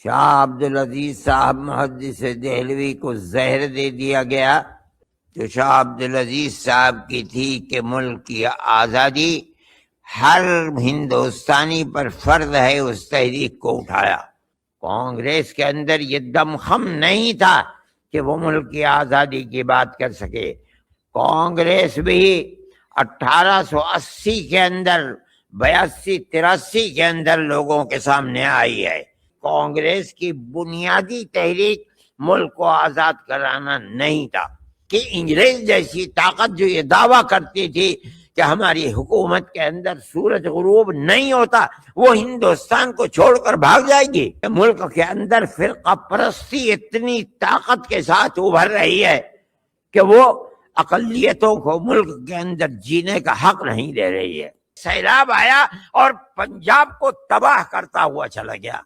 شاہ عبدالعزیز صاحب محدث دہلوی کو زہر دے دیا گیا جو شاہ عبدالعزیز صاحب کی تھی کہ ملک کی آزادی ہر ہندوستانی پر فرض ہے، اس تحریک کو اٹھایا۔ کانگریس کے اندر یہ دم خم نہیں تھا کہ وہ ملک کی آزادی کی بات کر سکے۔ کانگریس بھی 1880 کے اندر 82-83 کے اندر لوگوں کے سامنے آئی ہے۔ کانگریس کی بنیادی تحریک ملک کو آزاد کرانا نہیں تھا کہ انگریز جیسی طاقت جو یہ دعویٰ کرتی تھی کہ ہماری حکومت کے اندر سورج غروب نہیں ہوتا وہ ہندوستان کو چھوڑ کر بھاگ جائے گی۔ ملک کے اندر فرقہ پرستی اتنی طاقت کے ساتھ ابھر رہی ہے کہ وہ اقلیتوں کو ملک کے اندر جینے کا حق نہیں دے رہی ہے۔ سیلاب آیا اور پنجاب کو تباہ کرتا ہوا چلا گیا۔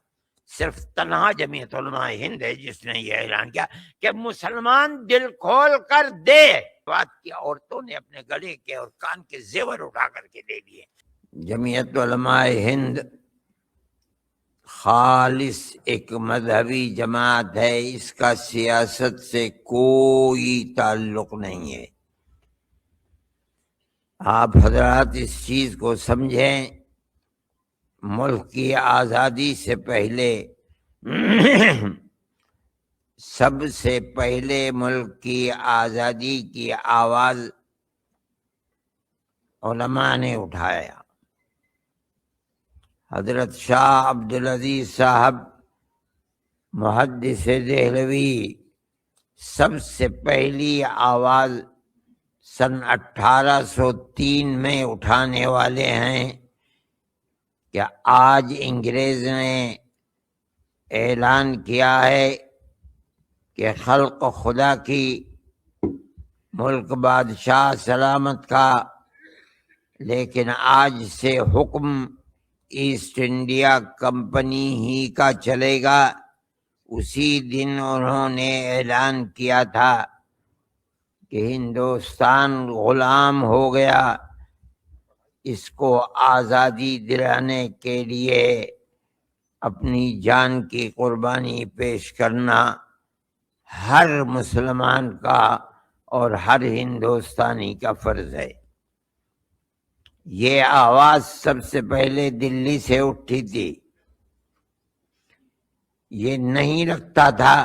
صرف تنہا جمعیت علماء ہند ہے جس نے یہ اعلان کیا کہ مسلمان دل کھول کر دے۔ بات کی عورتوں نے اپنے گلے کے اور کان کے زیور اٹھا کر کے دے دیے۔ جمعیت علماء ہند خالص ایک مذہبی جماعت ہے، اس کا سیاست سے کوئی تعلق نہیں ہے۔ آپ حضرات اس چیز کو سمجھیں، ملک کی آزادی سے پہلے سب سے پہلے ملک کی آزادی کی آواز علماء نے اٹھایا۔ حضرت شاہ عبدالعزیز صاحب محدث دہلوی سب سے پہلی آواز سن 1803 میں اٹھانے والے ہیں کہ آج انگریز نے اعلان کیا ہے کہ خلق خدا کی، ملک بادشاہ سلامت کا، لیکن آج سے حکم ایسٹ انڈیا کمپنی ہی کا چلے گا۔ اسی دن انہوں نے اعلان کیا تھا کہ ہندوستان غلام ہو گیا، اس کو آزادی دلانے کے لیے اپنی جان کی قربانی پیش کرنا ہر مسلمان کا اور ہر ہندوستانی کا فرض ہے۔ یہ آواز سب سے پہلے دلی سے اٹھی تھی۔ یہ نہیں لگتا تھا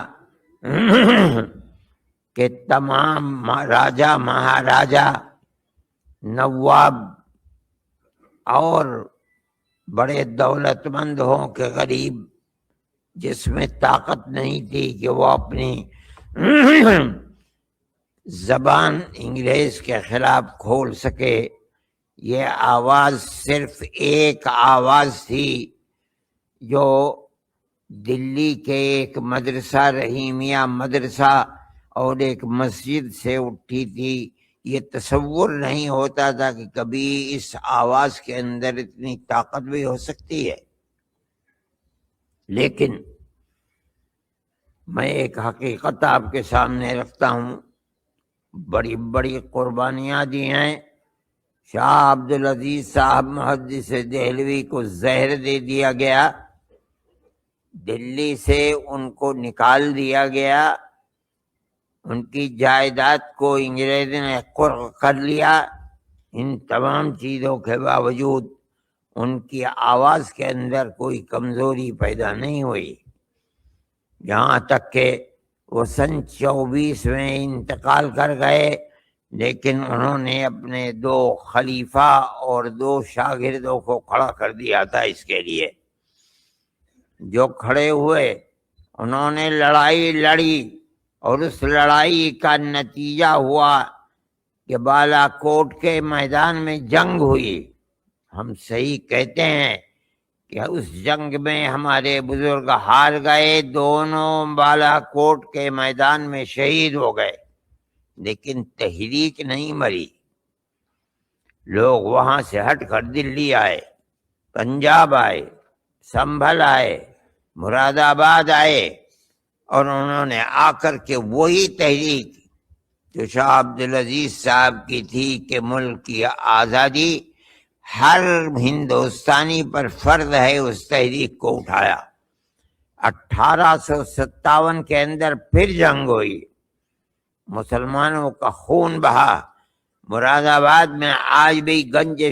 کہ تمام راجا مہاراجا نواب اور بڑے دولت مند ہوں کہ غریب جس میں طاقت نہیں تھی کہ وہ اپنی زبان انگریز کے خلاف کھول سکے۔ یہ آواز صرف ایک آواز تھی جو دلی کے ایک مدرسہ رحیمیہ مدرسہ اور ایک مسجد سے اٹھی تھی۔ یہ تصور نہیں ہوتا تھا کہ کبھی اس آواز کے اندر اتنی طاقت بھی ہو سکتی ہے۔ لیکن میں ایک حقیقت آپ کے سامنے رکھتا ہوں، بڑی بڑی قربانیاں دی ہیں۔ شاہ عبدالعزیز صاحب محدث دہلوی کو زہر دے دیا گیا، دلی سے ان کو نکال دیا گیا، ان کی جائیداد کو انگریز نے قرق کر لیا۔ ان تمام چیزوں کے باوجود ان کی آواز کے اندر کوئی کمزوری پیدا نہیں ہوئی، یہاں تک کہ وہ سن 24 میں انتقال کر گئے، لیکن انہوں نے اپنے 2 خلیفہ اور 2 شاگردوں کو کھڑا کر دیا تھا اس کے لیے۔ جو کھڑے ہوئے انہوں نے لڑائی لڑی اور اس لڑائی کا نتیجہ ہوا کہ بالا کوٹ کے میدان میں جنگ ہوئی۔ ہم صحیح کہتے ہیں کہ اس جنگ میں ہمارے بزرگ ہار گئے، دونوں بالا کوٹ کے میدان میں شہید ہو گئے، لیکن تحریک نہیں مری۔ لوگ وہاں سے ہٹ کر دلی آئے، پنجاب آئے، سنبھل آئے، مراد آباد آئے، اور انہوں نے آ کر کے وہی تحریک جو شاہ عبدالعزیز صاحب کی تھی کہ ملک کی آزادی ہر ہندوستانی پر فرض ہے، اس تحریک کو اٹھایا۔ 1857 کے اندر پھر جنگ ہوئی، مسلمانوں کا خون بہا۔ مراد آباد میں آج بھی گنج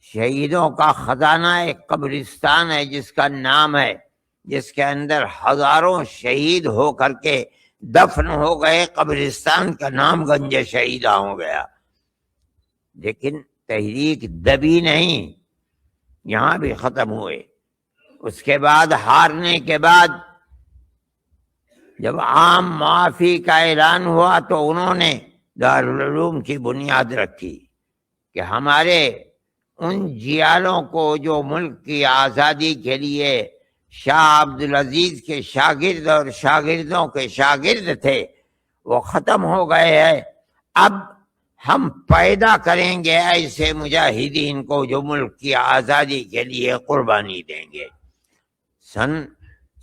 شہیدوں کا خزانہ ایک قبرستان ہے جس کا نام ہے، جس کے اندر ہزاروں شہید ہو کر کے دفن ہو گئے، قبرستان کا نام گنج شہیدہ ہو گیا۔ لیکن تحریک دبی نہیں، یہاں بھی ختم ہوئے۔ اس کے بعد ہارنے کے بعد جب عام معافی کا اعلان ہوا تو انہوں نے دارالعلوم کی بنیاد رکھی کہ ہمارے ان جیالوں کو جو ملک کی آزادی کے لیے شاہ عبدالعزیز کے شاگرد اور شاگردوں کے شاگرد تھے وہ ختم ہو گئے ہیں، اب ہم پیدا کریں گے ایسے مجاہدین کو جو ملک کی آزادی کے لیے قربانی دیں گے۔ سن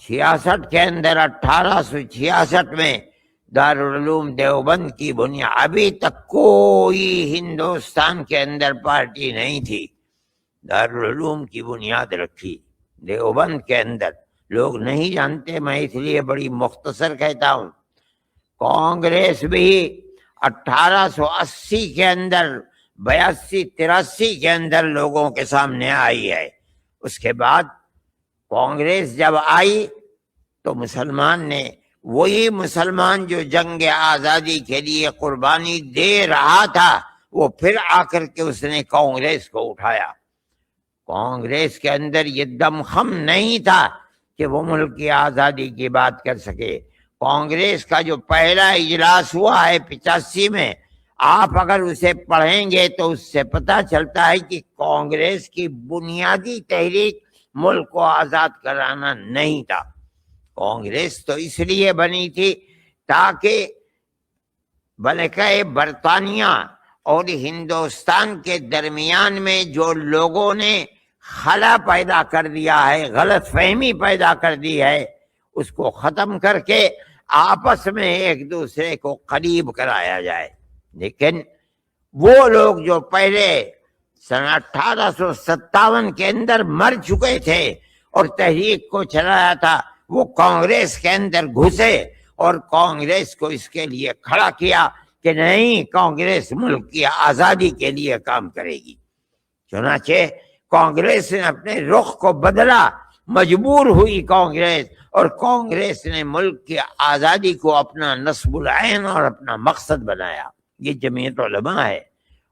66 کے اندر 1866 میں دارالعلوم دیوبند کی بنیاد، ابھی تک کوئی ہندوستان کے اندر پارٹی نہیں تھی، دارالعلوم کی بنیاد رکھی دیوبند کے اندر۔ لوگ نہیں جانتے، میں اس لیے بڑی مختصر کہتا ہوں۔ کانگریس بھی 1880 کے اندر 82-83 کے اندر لوگوں کے سامنے آئی ہے۔ اس کے بعد کانگریس جب آئی تو وہی مسلمان جو جنگ آزادی کے لیے قربانی دے رہا تھا وہ پھر آ کر کے اس نے کانگریس کو اٹھایا۔ کانگریس کے اندر یہ دمخم نہیں تھا کہ وہ ملک کی آزادی کی بات کر سکے۔ کانگریس کا جو پہلا اجلاس ہوا ہے 85 میں، آپ اگر اسے پڑھیں گے تو اس سے پتہ چلتا ہے کہ کانگریس کی بنیادی تحریک ملک کو آزاد کرانا نہیں تھا۔ کانگریس تو اس لیے بنی تھی تاکہ ملکہ برطانیہ اور ہندوستان کے درمیان میں جو لوگوں نے خلا پیدا کر دیا ہے، غلط فہمی پیدا کر دی ہے، اس کو ختم کر کے آپس میں ایک دوسرے کو قریب کرایا جائے۔ لیکن وہ لوگ جو پہلے سن 1857 کے اندر مر چکے تھے اور تحریک کو چلایا تھا، وہ کانگریس کے اندر گھسے اور کانگریس کو اس کے لیے کھڑا کیا کہ نہیں، کانگریس ملک کی آزادی کے لیے کام کرے گی۔ چنانچہ کانگریس نے اپنے رخ کو بدلا، مجبور ہوئی کانگریس، اور کانگریس نے ملک کی آزادی کو اپنا نصب العین اور اپنا مقصد بنایا۔ یہ جمعیت علماء ہے،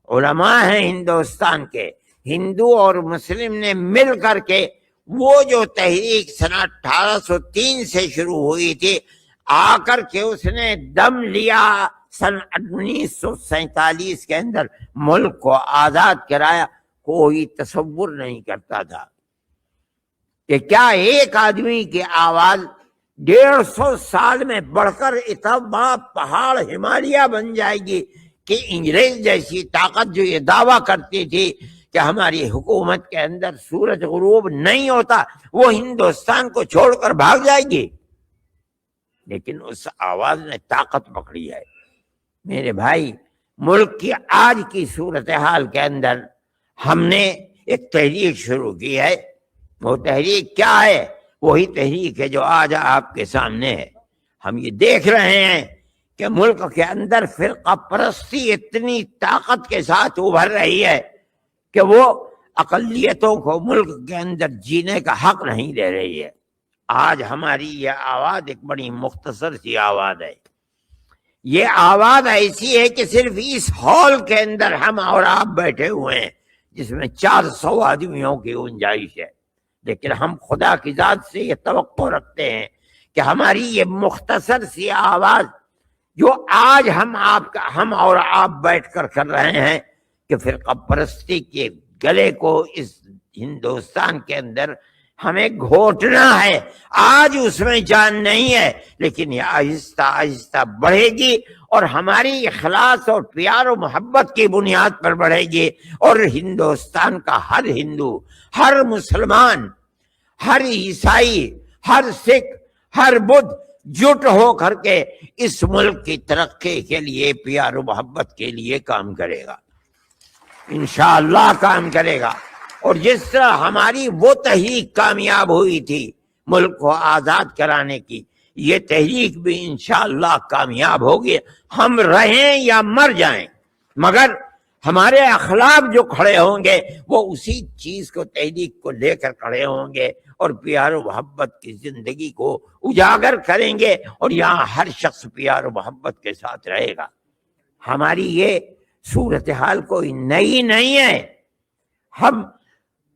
علماء ہیں ہندوستان کے، ہندو اور مسلم نے مل کر کے وہ جو تحریک سن 1803 سے شروع ہوئی تھی، آ کر کے اس نے دم لیا، سن 1947 کے اندر ملک کو آزاد کرایا۔ کوئی تصور نہیں کرتا تھا کہ کیا ایک آدمی کی آواز 150 سال میں بڑھ کر اتنا بڑا پہاڑ ہمالیہ بن جائے گی کہ انگریز جیسی طاقت جو یہ دعویٰ کرتی تھی کہ ہماری حکومت کے اندر سورج غروب نہیں ہوتا، وہ ہندوستان کو چھوڑ کر بھاگ جائے گی۔ لیکن اس آواز نے طاقت پکڑی ہے۔ میرے بھائی، ملک کی آج کی صورتحال کے اندر ہم نے ایک تحریک شروع کی ہے۔ وہ تحریک کیا ہے؟ وہی تحریک ہے جو آج آپ کے سامنے ہے۔ ہم یہ دیکھ رہے ہیں کہ ملک کے اندر فرقہ پرستی اتنی طاقت کے ساتھ ابھر رہی ہے کہ وہ اقلیتوں کو ملک کے اندر جینے کا حق نہیں دے رہی ہے۔ آج ہماری یہ آواز ایک بڑی مختصر سی آواز ہے۔ یہ آواز ایسی ہے کہ صرف اس ہال کے اندر ہم اور آپ بیٹھے ہوئے ہیں جس میں 400 آدمیوں کی گنجائش ہے، لیکن ہم خدا کی ذات سے یہ توقع رکھتے ہیں کہ ہماری یہ مختصر سی آواز جو آج ہم اور آپ بیٹھ کر رہے ہیں کہ فرقہ پرستی کے گلے کو اس ہندوستان کے اندر ہمیں گھوٹنا ہے۔ آج اس میں جان نہیں ہے، لیکن یہ آہستہ آہستہ بڑھے گی اور ہماری اخلاص اور پیار و محبت کی بنیاد پر بڑھے گی، اور ہندوستان کا ہر ہندو، ہر مسلمان، ہر عیسائی، ہر سکھ، ہر بدھ جٹ ہو کر کے اس ملک کی ترقی کے لیے، پیار و محبت کے لیے کام کرے گا، انشاءاللہ کام کرے گا۔ اور جس طرح ہماری وہ تحریک کامیاب ہوئی تھی ملک کو آزاد کرانے کی، یہ تحریک بھی انشاءاللہ کامیاب ہوگی، ہم رہیں یا مر جائیں، مگر ہمارے اخلاق جو کھڑے ہوں گے وہ اسی چیز کو، تحریک کو لے کر کھڑے ہوں گے اور پیار و محبت کی زندگی کو اجاگر کریں گے، اور یہاں ہر شخص پیار و محبت کے ساتھ رہے گا۔ ہماری یہ صورتحال کوئی نئی نہیں ہے، ہم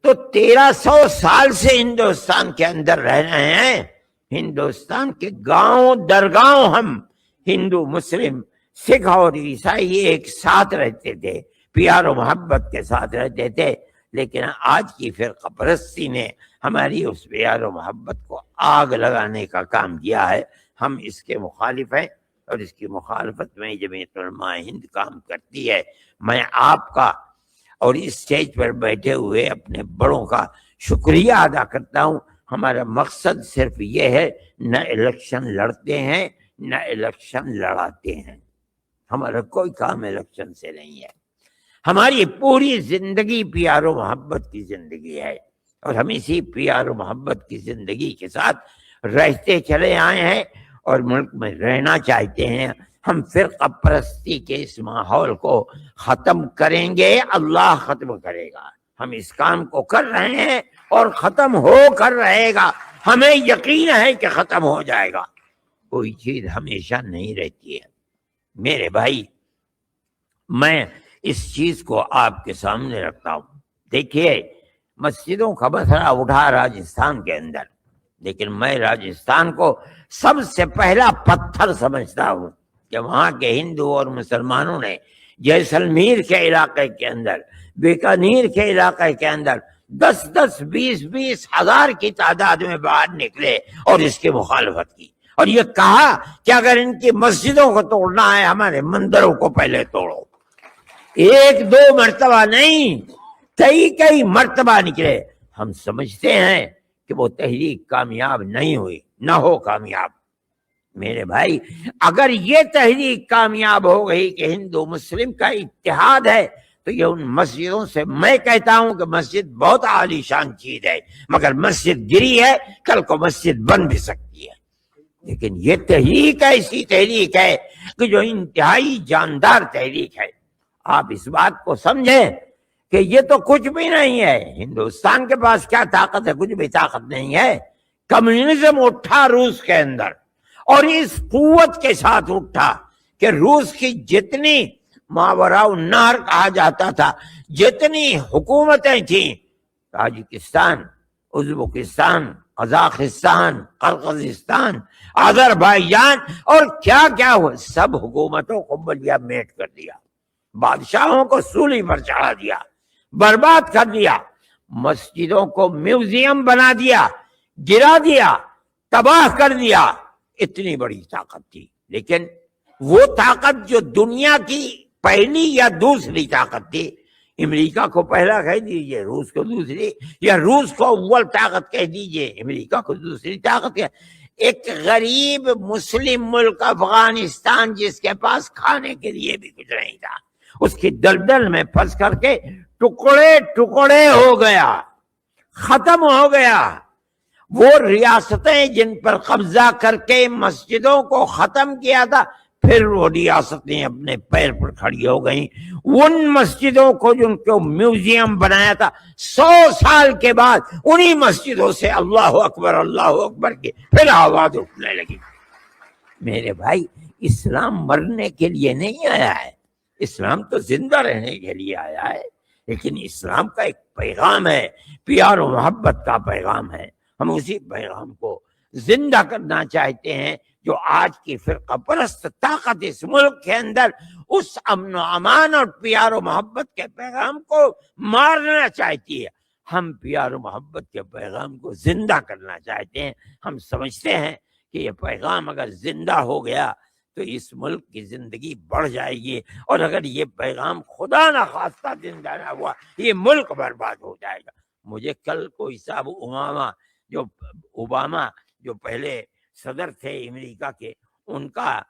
تو 1300 سال سے ہندوستان کے اندر رہ رہے ہیں۔ ہندوستان کے گاؤں درگاؤں ہم ہندو، مسلم، سکھ اور عیسائی ایک ساتھ رہتے تھے، پیار و محبت کے ساتھ رہتے تھے، لیکن آج کی فرقہ پرستی نے ہماری اس پیار و محبت کو آگ لگانے کا کام کیا ہے۔ ہم اس کے مخالف ہیں اور اس کی مخالفت میں جمعیت علماء ہند کام کرتی ہے۔ میں آپ کا اور اس اسٹیج پر بیٹھے ہوئے اپنے بڑوں کا شکریہ ادا کرتا ہوں۔ ہمارا مقصد صرف یہ ہے، نہ الیکشن لڑتے ہیں نہ الیکشن لڑاتے ہیں، ہمارا کوئی کام الیکشن سے نہیں ہے۔ ہماری پوری زندگی پیار و محبت کی زندگی ہے، اور ہم اسی پیار و محبت کی زندگی کے ساتھ رہتے چلے آئے ہیں اور ملک میں رہنا چاہتے ہیں۔ ہم فرقہ پرستی کے اس ماحول کو ختم کریں گے، اللہ ختم کرے گا۔ ہم اس کام کو کر رہے ہیں اور ختم ہو کر رہے گا، ہمیں یقین ہے کہ ختم ہو جائے گا۔ کوئی چیز ہمیشہ نہیں رہتی ہے میرے بھائی، میں اس چیز کو آپ کے سامنے رکھتا ہوں۔ دیکھیے، مسجدوں کا مسئلہ اٹھا راجستھان کے اندر، لیکن میں راجستھان کو سب سے پہلا پتھر سمجھتا ہوں کہ وہاں کے ہندو اور مسلمانوں نے جیسلمیر کے علاقے کے اندر، بیکانیر کے علاقے کے اندر 10 20 ہزار کی تعداد میں باہر نکلے اور اس کی مخالفت کی، اور یہ کہا کہ اگر ان کی مسجدوں کو توڑنا ہے، ہمارے مندروں کو پہلے توڑو۔ 1-2 مرتبہ نہیں، کئی مرتبہ نکلے۔ ہم سمجھتے ہیں کہ وہ تحریک کامیاب نہیں ہوئی، نہ ہو کامیاب۔ میرے بھائی، اگر یہ تحریک کامیاب ہو گئی کہ ہندو مسلم کا اتحاد ہے، تو یہ ان مسجدوں سے، میں کہتا ہوں کہ مسجد بہت عالی شان چیز ہے، مگر مسجد گری ہے، کل کو مسجد بن بھی سکتی ہے۔ لیکن یہ تحریک ایسی تحریک ہے کہ جو انتہائی جاندار تحریک ہے۔ آپ اس بات کو سمجھیں کہ یہ تو کچھ بھی نہیں ہے۔ ہندوستان کے پاس کیا طاقت ہے؟ کچھ بھی طاقت نہیں ہے۔ کمیونزم اٹھا روس کے اندر، اور اس قوت کے ساتھ اٹھا کہ روس کی جتنی ماوراء النہر کہا جاتا تھا، جتنی حکومتیں تھیں، تاجکستان، ازبکستان، قزاقستان، قرقیزستان، آذربائیجان، اور کیا کیا ہوا، سب حکومتوں کو بلیا میٹ کر دیا، بادشاہوں کو سولی پر چڑھا دیا، برباد کر دیا، مسجدوں کو میوزیم بنا دیا، گرا دیا، تباہ کر دیا۔ اتنی بڑی طاقت تھی، لیکن وہ طاقت جو دنیا کی پہلی یا دوسری طاقت تھی، امریکہ کو پہلا کہہ دیجئے، روس کو دوسری، یا روس کو اول طاقت کہہ دیجئے، امریکہ کو دوسری طاقت ہے۔ ایک غریب مسلم ملک افغانستان، جس کے پاس کھانے کے لیے بھی کچھ نہیں تھا، اس کی دلدل میں پھنس کر کے ٹکڑے ٹکڑے ہو گیا، ختم ہو گیا۔ وہ ریاستیں جن پر قبضہ کر کے مسجدوں کو ختم کیا تھا، پھر وہ ریاستیں اپنے پیر پر کھڑی ہو گئیں۔ ان مسجدوں کو جن کو میوزیم بنایا تھا، 100 سال کے بعد انہی مسجدوں سے اللہ اکبر کی پھر آواز اٹھنے لگی۔ میرے بھائی، اسلام مرنے کے لیے نہیں آیا ہے، اسلام تو زندہ رہنے کے لیے آیا ہے، لیکن اسلام کا ایک پیغام ہے، پیار و محبت کا پیغام ہے۔ ہم اسی پیغام کو زندہ کرنا چاہتے ہیں جو آج کی فرقہ پرست طاقت اس ملک کے اندر اس امن و امان اور پیار و محبت کے پیغام کو مارنا چاہتی ہے۔ ہم پیار و محبت کے پیغام کو زندہ کرنا چاہتے ہیں۔ ہم سمجھتے ہیں کہ یہ پیغام اگر زندہ ہو گیا تو اس ملک کی زندگی بڑھ جائے گی، اور اگر یہ پیغام خدا نہ خواستہ زندہ نہ ہوا، یہ ملک برباد ہو جائے گا۔ مجھے کل کوئی صاحب اوباما جو پہلے صدر تھے امریکہ کے، ان کا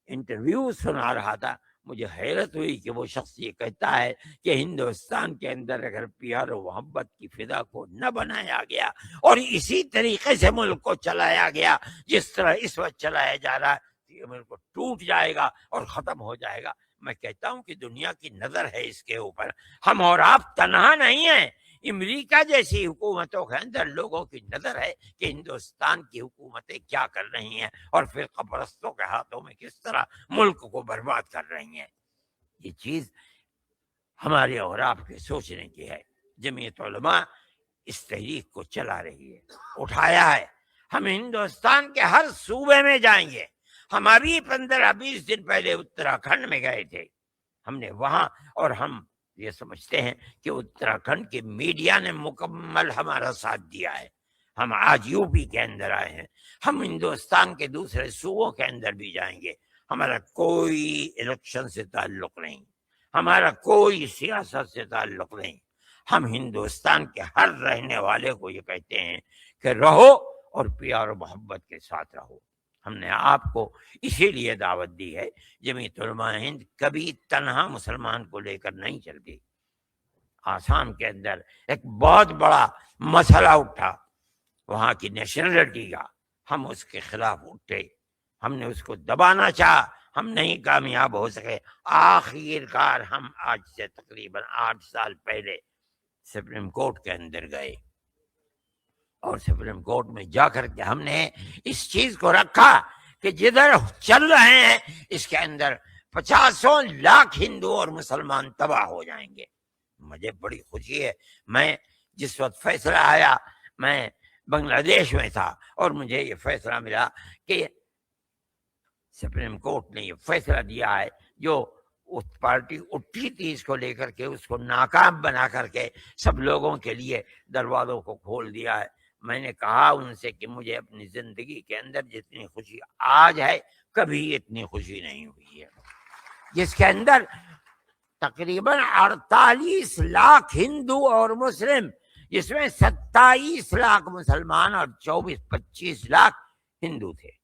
انٹرویو سنا رہا تھا، مجھے حیرت ہوئی کہ وہ شخص یہ کہتا ہے کہ ہندوستان کے اندر اگر پیار و محبت کی فضا کو نہ بنایا گیا اور اسی طریقے سے ملک کو چلایا گیا جس طرح اس وقت چلایا جا رہا ہے، یہ ملک ٹوٹ جائے گا اور ختم ہو جائے گا۔ میں کہتا ہوں کہ دنیا کی نظر ہے اس کے اوپر، ہم اور آپ تنہا نہیں ہیں۔ امریکہ جیسی حکومتوں کے اندر لوگوں کی نظر ہے کہ ہندوستان کی حکومتیں کیا کر رہی ہیں اور فرقہ پرستوں کے ہاتھوں میں کس طرح ملک کو برباد کر رہی ہیں۔ یہ چیز ہمارے اور آپ کے سوچنے کی ہے۔ جمعیت علماء اس تحریک کو چلا رہی ہے، اٹھایا ہے۔ ہم ہندوستان کے ہر صوبے میں جائیں گے۔ ہم ابھی 15-20 دن پہلے اتراکھنڈ میں گئے تھے، ہم نے وہاں، اور ہم یہ سمجھتے ہیں کہ اتراکھنڈ کی میڈیا نے مکمل ہمارا ساتھ دیا ہے۔ ہم آج یو پی کے اندر آئے ہیں، ہم ہندوستان کے دوسرے صوبوں کے اندر بھی جائیں گے۔ ہمارا کوئی الیکشن سے تعلق نہیں، ہمارا کوئی سیاست سے تعلق نہیں۔ ہم ہندوستان کے ہر رہنے والے کو یہ کہتے ہیں کہ رہو اور پیار و محبت کے ساتھ رہو۔ ہم نے آپ کو اسی لیے دعوت دی ہے۔ جمعیت علماء ہند کبھی تنہا مسلمان کو لے کر نہیں چلتی۔ آسام کے اندر ایک بہت بڑا مسئلہ اٹھا وہاں کی نیشنلٹی کا، ہم اس کے خلاف اٹھے، ہم نے اس کو دبانا چاہا، ہم نہیں کامیاب ہو سکے۔ آخر کار ہم آج سے تقریباً 8 سال پہلے سپریم کورٹ کے اندر گئے، اور سپریم کورٹ میں جا کر کے ہم نے اس چیز کو رکھا کہ جدھر چل رہے ہیں اس کے اندر 50 لاکھ ہندو اور مسلمان تباہ ہو جائیں گے۔ مجھے بڑی خوشی ہے، میں جس وقت فیصلہ آیا میں بنگلہ دیش میں تھا، اور مجھے یہ فیصلہ ملا کہ سپریم کورٹ نے یہ فیصلہ دیا ہے، جو اس پارٹی اٹھی تھی اس کو لے کر کے اس کو ناکام بنا کر کے سب لوگوں کے لیے دروازوں کو کھول دیا ہے۔ میں نے کہا ان سے کہ مجھے اپنی زندگی کے اندر جتنی خوشی آج ہے کبھی اتنی خوشی نہیں ہوئی ہے، جس کے اندر تقریباً 48 لاکھ ہندو اور مسلم، جس میں 27 لاکھ مسلمان اور 24-25 لاکھ ہندو تھے۔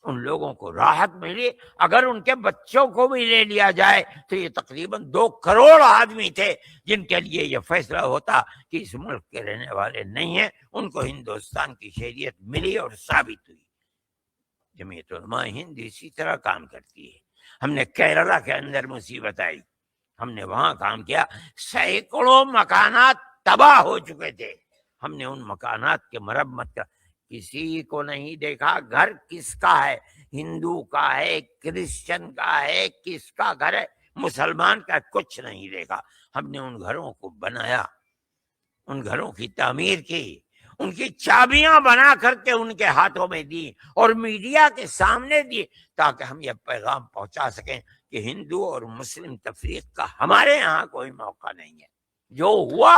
ان لوگوں کو راحت ملی۔ اگر ان کے بچوں کو بھی لے لیا جائے تو یہ تقریباً 2 کروڑ آدمی تھے جن کے لیے یہ فیصلہ ہوتا کہ اس ملک کے رہنے والے نہیں ہیں، ان کو ہندوستان کی شہریت ملی اور ثابت ہوئی۔ جمعیت علماء ہند اسی طرح کام کرتی ہے۔ ہم نے کیرلا کے اندر مصیبت آئی، ہم نے وہاں کام کیا، سینکڑوں مکانات تباہ ہو چکے تھے، ہم نے ان مکانات کے مرمت کا، کسی کو نہیں دیکھا گھر کس کا ہے، ہندو کا ہے، کرسچن کا ہے، کس کا گھر ہے، مسلمان کا کچھ نہیں دیکھا۔ ہم نے ان گھروں کو بنایا، ان گھروں کی تعمیر کی، ان کی چابیاں بنا کر کے ان کے ہاتھوں میں دی اور میڈیا کے سامنے دی، تاکہ ہم یہ پیغام پہنچا سکیں کہ ہندو اور مسلم تفریق کا ہمارے یہاں کوئی موقع نہیں ہے۔ جو ہوا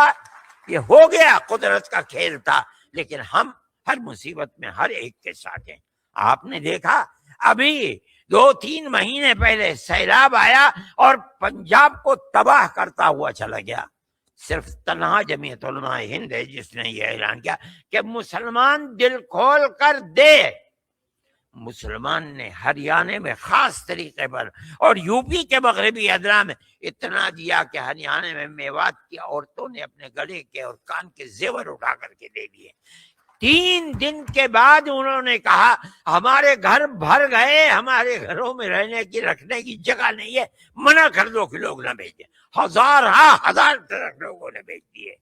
یہ ہو گیا، قدرت کا کھیل تھا، لیکن ہم ہر مصیبت میں ہر ایک کے ساتھ ہیں۔ آپ نے دیکھا ابھی 2-3 مہینے پہلے سیلاب آیا اور پنجاب کو تباہ کرتا ہوا چلا گیا۔ صرف تنہا جمعیت علماء ہند ہے جس نے یہ اعلان کیا کہ مسلمان دل کھول کر دے۔ مسلمان نے ہریانہ میں خاص طریقے پر اور یو پی کے مغربی ادرا میں اتنا دیا کہ ہریانہ میں میوات کی عورتوں نے اپنے گلے کے اور کان کے زیور اٹھا کر کے دے دیے۔ 3 دن کے بعد انہوں نے کہا ہمارے گھر بھر گئے، ہمارے گھروں میں رکھنے کی جگہ نہیں ہے، منع کر دو کہ لوگ نہ بھیجیں۔ ہزار ٹرک لوگوں نے بھیج دیے۔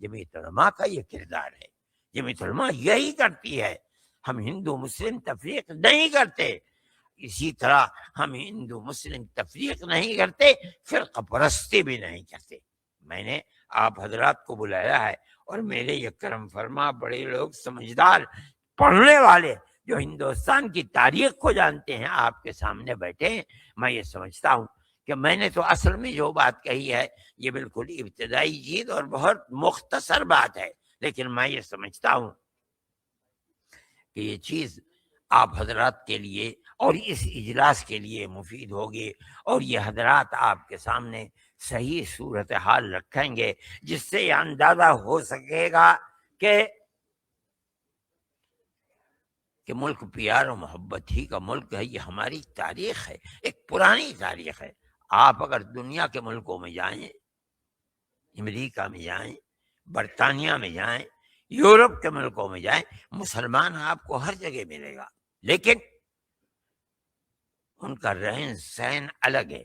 جمعیت علماء کا یہ کردار ہے، جمعیت علماء یہی کرتی ہے۔ ہم ہندو مسلم تفریق نہیں کرتے، اسی طرح ہم ہندو مسلم تفریق نہیں کرتے، فرقہ پرستی بھی نہیں کرتے۔ میں نے آپ حضرات کو بلایا ہے اور میرے یہ کرم فرما بڑے لوگ سمجھدار پڑھنے والے جو ہندوستان کی تاریخ کو جانتے ہیں آپ کے سامنے بیٹھے ہیں۔ میں یہ سمجھتا ہوں کہ میں نے تو اصل میں جو بات کہی ہے یہ بالکل ابتدائی چیز اور بہت مختصر بات ہے، لیکن میں یہ سمجھتا ہوں کہ یہ چیز آپ حضرات کے لیے اور اس اجلاس کے لیے مفید ہوگی، اور یہ حضرات آپ کے سامنے صحیح صورتحال رکھیں گے جس سے یہ اندازہ ہو سکے گا کہ ملک پیار و محبت ہی کا ملک ہے۔ یہ ہماری تاریخ ہے، ایک پرانی تاریخ ہے۔ آپ اگر دنیا کے ملکوں میں جائیں، امریکہ میں جائیں، برطانیہ میں جائیں، یورپ کے ملکوں میں جائیں، مسلمان آپ کو ہر جگہ ملے گا، لیکن ان کا رہن سہن الگ ہے،